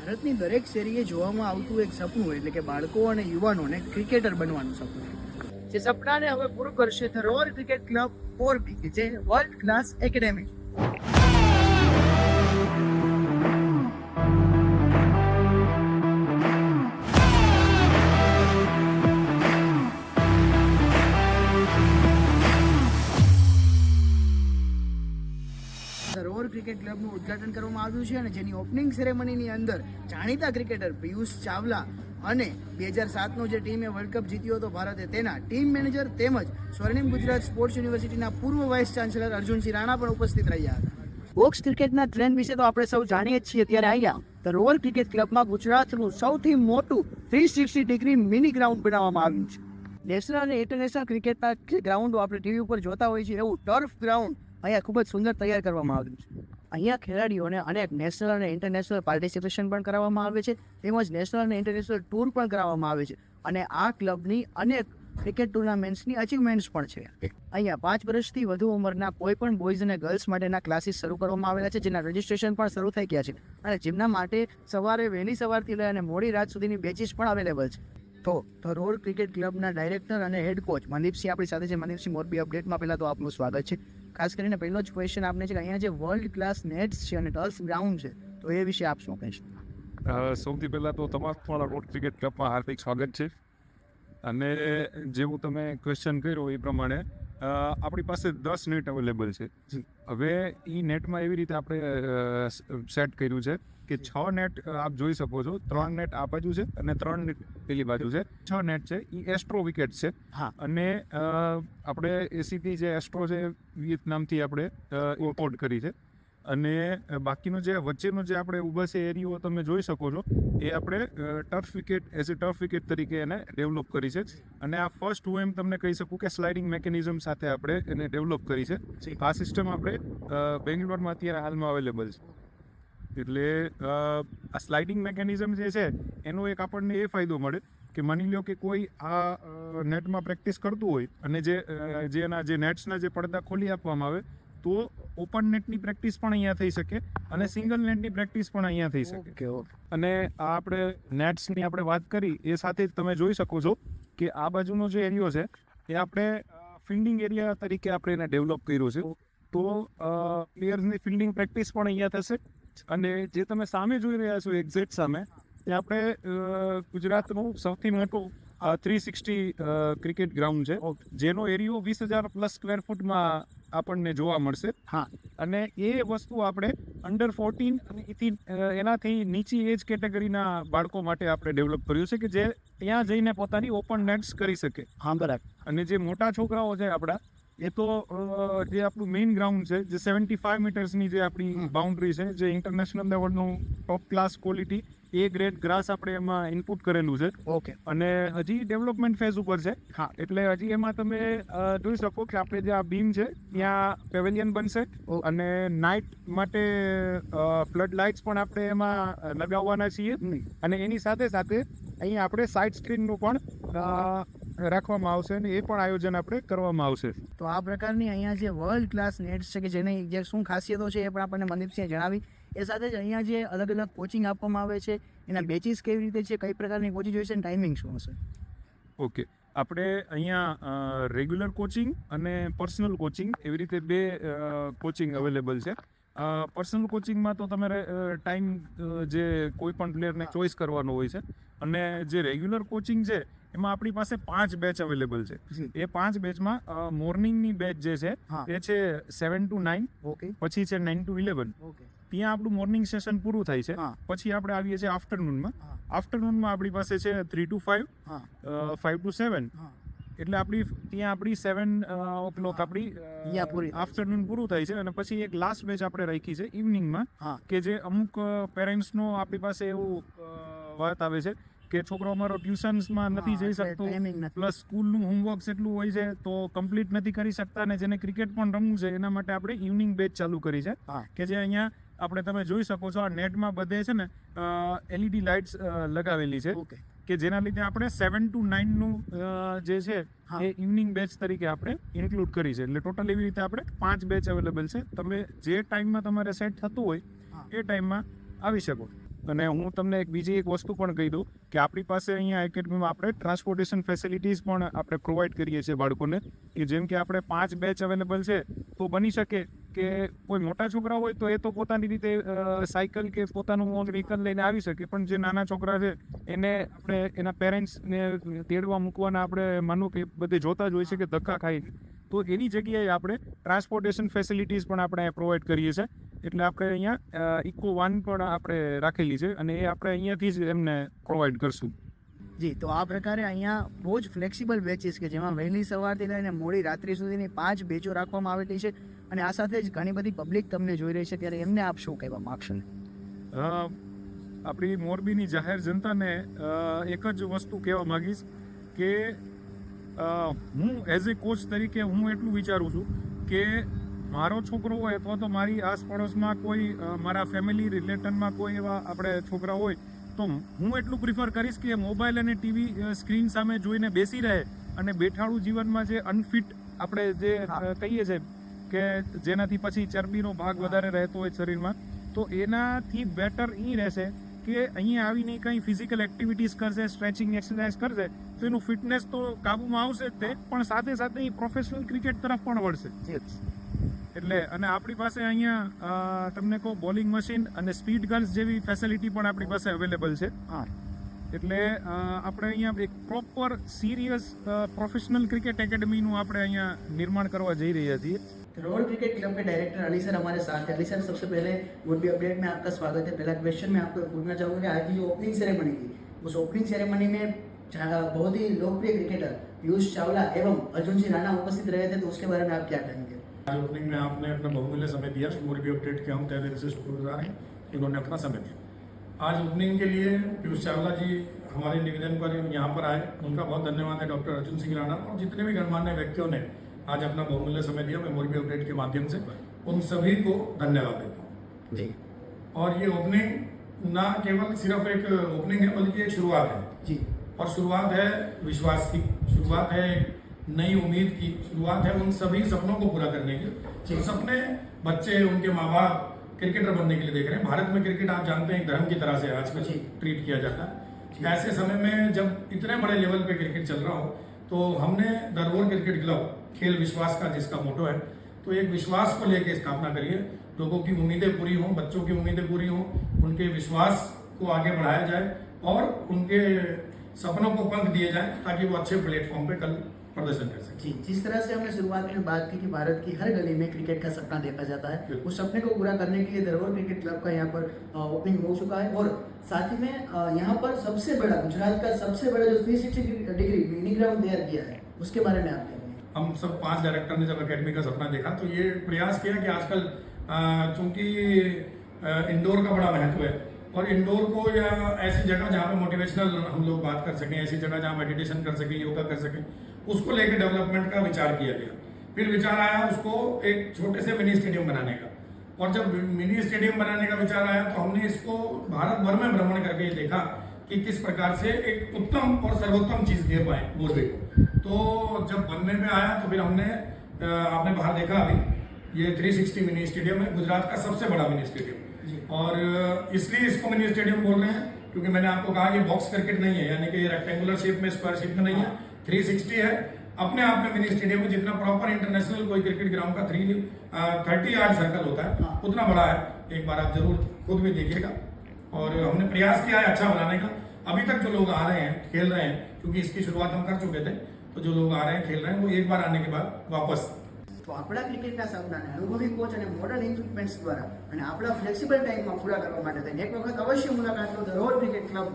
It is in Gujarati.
ભારતની દરેક શેરીએ જોવામાં આવતું એક સપનું એટલે કે બાળકો અને યુવાનોને ક્રિકેટર બનવાનું સપનું, જે સપનાને હવે પૂરું કરશે the roar cricket club Morbi, જે world class academy. Roar cricket ક્લબનું ઉદ્ઘાટન કરવામાં આવ્યું છે અને જેની ઓપનિંગ સેરેમનીની અંદર જાણીતા ક્રિકેટર પિયુષ ચાવલા અને 2007નો જે ટીમે વર્લ્ડ કપ જીત્યો હતો ભારતે, તેના ટીમ મેનેજર તેમજ સ્વર્ણિમ ગુજરાત સ્પોર્ટ્સ યુનિવર્સિટીના પૂર્વ વાઇસ ચાન્સેલર અર્જુનસિંહ રાણા પણ ઉપસ્થિત રહ્યા હતા. બોક્સ ક્રિકેટના ટ્રેન્ડ વિશે તો આપણે સૌ જાણીએ જ છીએ. ત્યારે અહીંયા ધ રોર ક્રિકેટ ક્લબમાં ગુજરાતનું સૌથી મોટું 360 ડિગ્રી મિની ગ્રાઉન્ડ બનાવવામાં આવ્યું છે. નેશનલ અને ઇન્ટરનેશનલ ક્રિકેટના જે ગ્રાઉન્ડો આપણે ટીવી ઉપર જોતા હોઈએ છીએ એવું ટર્ફ ગ્રાઉન્ડ અહીંયા ખૂબ જ સુંદર તૈયાર કરવામાં આવ્યું છે. અહીંયા ખેલાડીઓને અનેક નેશનલ અને ઇન્ટરનેશનલ પાર્ટિસિપેશન પણ કરાવવામાં આવે છે, તેમજ નેશનલ અને ઇન્ટરનેશનલ ટૂર પણ કરાવવામાં આવે છે અને આ ક્લબની અનેક ક્રિકેટ ટુર્નામેન્ટ્સની અચીવમેન્ટ્સ પણ છે. અહીંયા 5 વર્ષથી વધુ ઉંમરના કોઈ પણ બોયઝ અને ગર્લ્સ માટેના ક્લાસીસ શરૂ કરવામાં આવેલા છે, જેના રજિસ્ટ્રેશન પણ શરૂ થઈ ગયા છે અને જેમના માટે વહેલી સવારથી લઈ અને મોડી રાત સુધીની બેચીસ પણ અવેલેબલ છે. તો ધ રોર ક્રિકેટ ક્લબના ડાયરેક્ટર અને હેડ કોચ મનદીપસિંહ આપણી સાથે છે. મનદીપસિંહ, મોરબી અપડેટમાં પહેલાં તો આપનું સ્વાગત છે. ખાસ કરીને પહેલો જ ક્વેશ્ચન આપને છે કે અહીંયા જે વર્લ્ડ ક્લાસ નેટ્સ છે અને ટર્ફ ગ્રાઉન્ડ છે, તો એ વિશે આપ શું કહેશો? સૌથી પહેલાં તો તમારા રોડ ક્રિકેટ ક્લબમાં હાર્દિક સ્વાગત છે. અને જેવું તમે ક્વેશ્ચન કર્યો એ પ્રમાણે આપણી પાસે 10 નેટ અવેલેબલ છે. હવે એ નેટમાં એવી રીતે આપણે સેટ કર્યું છે કે 6 નેટ આપ જોઈ શકો છો. 3 નેટ આ બાજુ છે અને 3 નેટ પેલી બાજુ છે. 6 નેટ છે એ એસ્ટ્રો વિકેટ છે. હા. અને આપણે એસીથી જે એસ્ટ્રો છે વિયેતનામથી આપણે ઇમ્પોર્ટ કરી છે. અને બાકીનો જે વચ્ચેનો જે આપણે ઊભા છે એરિયો તમે જોઈ શકો છો એ આપણે ટર્ફ વિકેટ તરીકે એને ડેવલપ કરી છે. અને આ ફર્સ્ટ હું એમ તમને કહી શકું કે સ્લાઇડિંગ મેકેનિઝમ સાથે આપણે એને ડેવલપ કરી છે. આ સિસ્ટમ આપણે બેંગ્લોરમાં અત્યારે હાલમાં અવેલેબલ છે. એટલે આ સ્લાઇડિંગ મેકેનિઝમ જે છે એનો એક આપણને એ ફાયદો મળે કે માની લો કે કોઈ આ નેટમાં પ્રેક્ટિસ કરતું હોય અને જે નેટ્સના જે પડદા ખોલી આપવામાં આવે તો ઓપન નેટની પ્રેક્ટિસ પણ અહીંયા થઈ શકે અને સિંગલ નેટની પ્રેક્ટિસ પણ અહીંયા થઈ શકે. અને આ આપણે નેટ્સની આપણે વાત કરી એ સાથે જ તમે જોઈ શકો છો કે આ બાજુનો જે એરિયો છે એ આપણે ફિલ્ડિંગ એરિયા તરીકે આપણે એને ડેવલપ કર્યો છે. તો પ્લેયર્સની ફિલ્ડિંગ પ્રેક્ટિસ પણ અહીંયા થશે. અને જે તમે સામે જોઈ રહ્યા છો એક્ઝેક્ટ સામે, એ આપણે ગુજરાતનું સૌથી મોટું 360 ક્રિકેટ ગ્રાઉન્ડ છે, જેનો એરિયો 20,000+ સ્ક્વેર ફૂટમાં આપણને જોવા મળશે. હા. અને એ વસ્તુ આપણે અંડર 14 અને એનાથી નીચી એજ કેટેગરીના બાળકો માટે આપણે ડેવલપ કર્યું છે કે જે ત્યાં જઈને પોતાની ઓપન નેટ્સ કરી શકે. હા, બરાબર. અને જે મોટા છોકરાઓ છે આપણા, એ તો જે આપણું મેઇન ગ્રાઉન્ડ છે, જે 75 મીટર્સની જે આપણી બાઉન્ડ્રી છે, જે ઇન્ટરનેશનલ લેવલનું ટોપ ક્લાસ ક્વોલિટી એ ગ્રેડ ગ્રાસ આપણે એમાં ઇનપુટ કરેલું છે. ઓકે. અને હજી ડેવલપમેન્ટ ફેઝ ઉપર છે. હા. એટલે હજી એમાં તમે જોઈ શકો કે આપણે જે આ બીમ છે ત્યાં પેવેલિયન બનશે અને નાઇટ માટે ફ્લડ લાઇટ્સ પણ આપણે એમાં લગાવવાના છીએ. અને એની સાથે સાથે અહીંયા આપણે સાઇડ સ્ક્રીનનું પણ રાખવામાં આવશે અને એ પણ આયોજન આપણે કરવામાં આવશે. તો આ પ્રકારની અહીંયા જે વર્લ્ડ ક્લાસ નેટ્સ છે કે જેની જે શું ખાસિયતો છે એ પણ આપણને મનદીપસિંહે જણાવી. એ સાથે જ અહીંયા જે અલગ અલગ કોચિંગ આપવામાં આવે છે, એના બેચીસ કેવી રીતે છે, કઈ પ્રકારની કોચિંગ જોઈશે, ટાઈમિંગ શું હશે? ઓકે. આપણે અહીંયા રેગ્યુલર કોચિંગ અને પર્સનલ કોચિંગ એવી રીતે 2 કોચિંગ અવેલેબલ છે. પર્સનલ કોચિંગમાં તો તમારે ટાઈમ જે કોઈ પણ પ્લેયરને ચોઈસ કરવાનો હોય છે. અને જે રેગ્યુલર કોચિંગ છે એમાં આપણી પાસે 5 બેચ અવેલેબલ છે. એ 5 બેચમાં મોર્નિંગની બેચ જે છે એ છે 7 to 9. ઓકે. પછી છે 9 to 11. ઓકે. ત્યાં આપણું મોર્નિંગ સેશન પૂરું થાય છે. પછી આપણે આવીએ છીએ આફ્ટરનૂનમાં. આફ્ટરનૂનમાં આપણી પાસે છે 3 to 5, 5 to 7. એટલે આપણી 7 o'clock આપણી આફ્ટરનૂન પૂરું થાય છે. અને પછી એક લાસ્ટ બેચ આપણે રાખી છે ઇવનિંગમાં, કે જે અમુક પેરેન્ટ્સનો આપણી પાસે એવું વાત આવે છે કે છોકરો અમારો ટ્યુશન્સમાં નથી જઈ શકતો, પ્લસ સ્કૂલનું હોમવર્ક એટલું હોય છે તો કમ્પ્લીટ નથી કરી શકતા, અને જેને ક્રિકેટ પણ રમવું છે એના માટે આપણે ઇવનિંગ બેચ ચાલુ કરી છે. કે જે અહીંયા આપણે તમે જોઈ શકો છો આ નેટમાં બધે છે ને LED લાઇટ્સ લગાવેલી છે કે જેના લીધે આપણે 7 to 9 નું જે છે એ ઇવનિંગ બેચ તરીકે આપણે ઇન્ક્લુડ કરી છે. એટલે ટોટલ એવી રીતે આપણે 5 બેચ અવેલેબલ છે. તમે જે ટાઈમમાં તમારે સેટ થતું હોય એ ટાઈમમાં આવી શકો. અને હું તમને બીજી એક વસ્તુ પણ કહી દઉં કે આપણી પાસે અહીંયા એકેડમીમાં આપણે ટ્રાન્સપોર્ટેશન ફેસિલિટીઝ પણ આપણે પ્રોવાઈડ કરીએ છીએ બાળકોને, કે જેમ કે આપણે 5 બેચ અવેલેબલ છે. તો બની શકે કે કોઈ મોટા છોકરા હોય તો એ તો પોતાની રીતે સાયકલ કે પોતાનું ઓન વ્હીકલ લઈને આવી શકે, પણ જે નાના છોકરા છે એને આપણે એના પેરેન્ટ્સને તેડવા મૂકવાના આપણે માનો કે બધે જોતા જ હોય છે કે ધક્કા ખાય, તો એની જગ્યાએ આપણે ટ્રાન્સપોર્ટેશન ફેસિલિટીઝ પણ આપણે પ્રોવાઈડ કરીએ છીએ. એટલે આપણે અહીંયા ઇકો વાન પણ આપણે રાખેલી છે અને એ આપણે અહીંયાથી જ એમને પ્રોવાઈડ કરશું. જી, તો આ પ્રકારે અહીંયા બહુ જ ફ્લેક્સિબલ બેચીસ કે જેમાં વહેલી સવારથી લઈને મોડી રાત્રિ સુધીની 5 બેચો રાખવામાં આવેલી છે અને આ સાથે જ ઘણી બધી પબ્લિક તમને જોઈ રહી છે, ત્યારે એમને આપ શું કહેવા માગશો? આપણી મોરબીની જાહેર જનતાને એક જ વસ્તુ કહેવા માંગીશ કે હું એઝ એ કોચ તરીકે હું એટલું વિચારું છું કે મારો છોકરો હોય અથવા તો મારી આસપડોશમાં કોઈ મારા ફેમિલી રિલેટનમાં કોઈ એવા આપણે છોકરા હોય તો હું એટલું પ્રિફર કરીશ કે મોબાઈલ અને ટીવી સ્ક્રીન સામે જોઈને બેસી રહે અને બેઠાડું જીવનમાં જે અનફિટ આપણે જે કહીએ છીએ કે જેનાથી પછી ચરબીનો ભાગ વધારે રહેતો હોય શરીરમાં, તો એનાથી બેટર એ રહેશે કે અહીંયા આવીને કંઈ ફિઝિકલ એક્ટિવિટીઝ કરશે, સ્ટ્રેચિંગ એક્સરસાઇઝ કરશે તો એનું ફિટનેસ તો કાબૂમાં આવશે જ તે, પણ સાથે સાથે એ પ્રોફેશનલ ક્રિકેટ તરફ પણ વળશે. એટલે અને આપણી પાસે અહીંયા તમને કહો બોલિંગ મશીન અને સ્પીડ ગન્સ જેવી ફેસિલિટી પણ આપણી પાસે અવેલેબલ છે. એટલે આપણે અહીંયા એક પ્રોપર સિરિયસ પ્રોફेशनल क्रिकेट एकेडमी નું આપણે અહીંયા નિર્માણ કરવા જઈ રહ્યા છીએ. धरोहर क्रिकेट क्लब के डायरेक्टर अली सर हमारे साथ हैं. अली सर, सबसे पहले मोरबी अपडेट में आपका स्वागत है. पहला क्वेश्चन मैं आपको पूछना चाहूँगा कि आज की जो ओपनिंग सेरेमनी थी, उस ओपनिंग सेरेमनी में बहुत ही लोकप्रिय क्रिकेटर पीयूष चावला एवं अर्जुन सिंह राणा उपस्थित रहे थे, तो उसके बारे में आप क्या कहेंगे? आज ओपनिंग में आपने अपना बहुमूल्य समय दिया. मोरबी अपडेट के हम तहे दिल से शुक्रगुजार हैं, इन्होंने अपना समय दिया. आज ओपनिंग के लिए पीयूष चावला जी हमारे निवेदन पर यहाँ पर आए, उनका बहुत धन्यवाद है. डॉक्टर अर्जुन सिंह राणा और जितने भी गणमान्य व्यक्तियों ने आज अपना बहुमूल्य समय दिया, मैं मोरबी अपडेट के माध्यम से उन सभी को धन्यवाद देता हूँ जी. और ये ओपनिंग ना केवल सिर्फ एक ओपनिंग है बल्कि एक शुरुआत है जी. और शुरुआत है विश्वास की, शुरुआत है नई उम्मीद की, शुरुआत है उन सभी सपनों को पूरा करने की जो सपने बच्चे उनके माँ बाप क्रिकेटर बनने के लिए देख रहे हैं. भारत में क्रिकेट आप जानते हैं एक धर्म की तरह से आजकल ट्रीट किया जाता है. ऐसे समय में जब इतने बड़े लेवल पे क्रिकेट चल रहा हो तो हमने धरोहर क्रिकेट क्लब खेल विश्वास का जिसका मोटो है, तो एक विश्वास को लेकर स्थापना करिए. लोगों की उम्मीदें पूरी हों, बच्चों की उम्मीदें पूरी हों, उनके विश्वास को आगे बढ़ाया जाए और उनके सपनों को पंख दिए जाए ताकि वो अच्छे प्लेटफॉर्म पे कल प्रदर्शन कर सके. जी, जिस तरह से हमने शुरुआत में बात की कि भारत की हर गली में क्रिकेट का सपना देखा जाता है, उस सपने को पूरा करने के लिए धरोहर क्रिकेट क्लब का यहाँ पर ओपनिंग हो चुका है और साथ ही में यहाँ पर सबसे बड़ा गुजरात का सबसे बड़ा जो 360 डिग्री मिनी ग्राउंड तैयार किया है, उसके बारे में आप क्या कहेंगे? हम सब 5 डायरेक्टर ने जब एकेडमी का सपना देखा तो ये प्रयास किया कि आजकल चूंकि इंडोर का बड़ा महत्व है और इंडोर को या ऐसी जगह जहाँ पे मोटिवेशनल हम लोग बात कर सकें, ऐसी जगह जहाँ मेडिटेशन कर सकें, योगा कर सकें, उसको लेकर डेवलपमेंट का विचार किया गया. फिर विचार आया उसको एक छोटे से मिनी स्टेडियम बनाने का, और जब मिनी स्टेडियम बनाने का विचार आया तो हमने इसको भारत भर में भ्रमण करके ये देखा कि किस प्रकार से एक उत्तम और सर्वोत्तम चीज दे पाए मोरबी को. तो जब बनने में आया तो फिर हमने आपने बाहर देखा अभी ये 360 मिनी स्टेडियम है, गुजरात का सबसे बड़ा मिनी स्टेडियम. और इसलिए इसको मिनी स्टेडियम बोल रहे हैं क्योंकि मैंने आपको कहा ये बॉक्स क्रिकेट नहीं है, यानी कि ये रेक्टेंगुलर शेप में, स्क्वायर शेप में नहीं है, 360 है. अपने आप में मिनी स्टेडियम में जितना प्रॉपर इंटरनेशनल कोई क्रिकेट ग्राउंड का 30 यार्ड सर्कल होता है उतना बड़ा है. एक बार आप जरूर खुद भी देखिएगा. और हमने प्रयास किया है अच्छा बनाने का. अभी तक जो लोग आ रहे हैं खेल रहे हैं, क्योंकि इसकी शुरुआत हम कर चुके थे, तो जो लोग आ रहे हैं खेल रहे हैं वो एक बार आने के बाद वापस. તો આપણા ક્રિકેટના સપનાને અનુભવી કોચ અને મોડર્ન ઇક્વિપમેન્ટ્સ દ્વારા અને આપણા ફ્લેક્સિબલ ટાઈમમાં પૂરા કરવા માટે થઈને એક વખત અવશ્ય મુલાકાત લો ધરોહર ક્રિકેટ ક્લબ.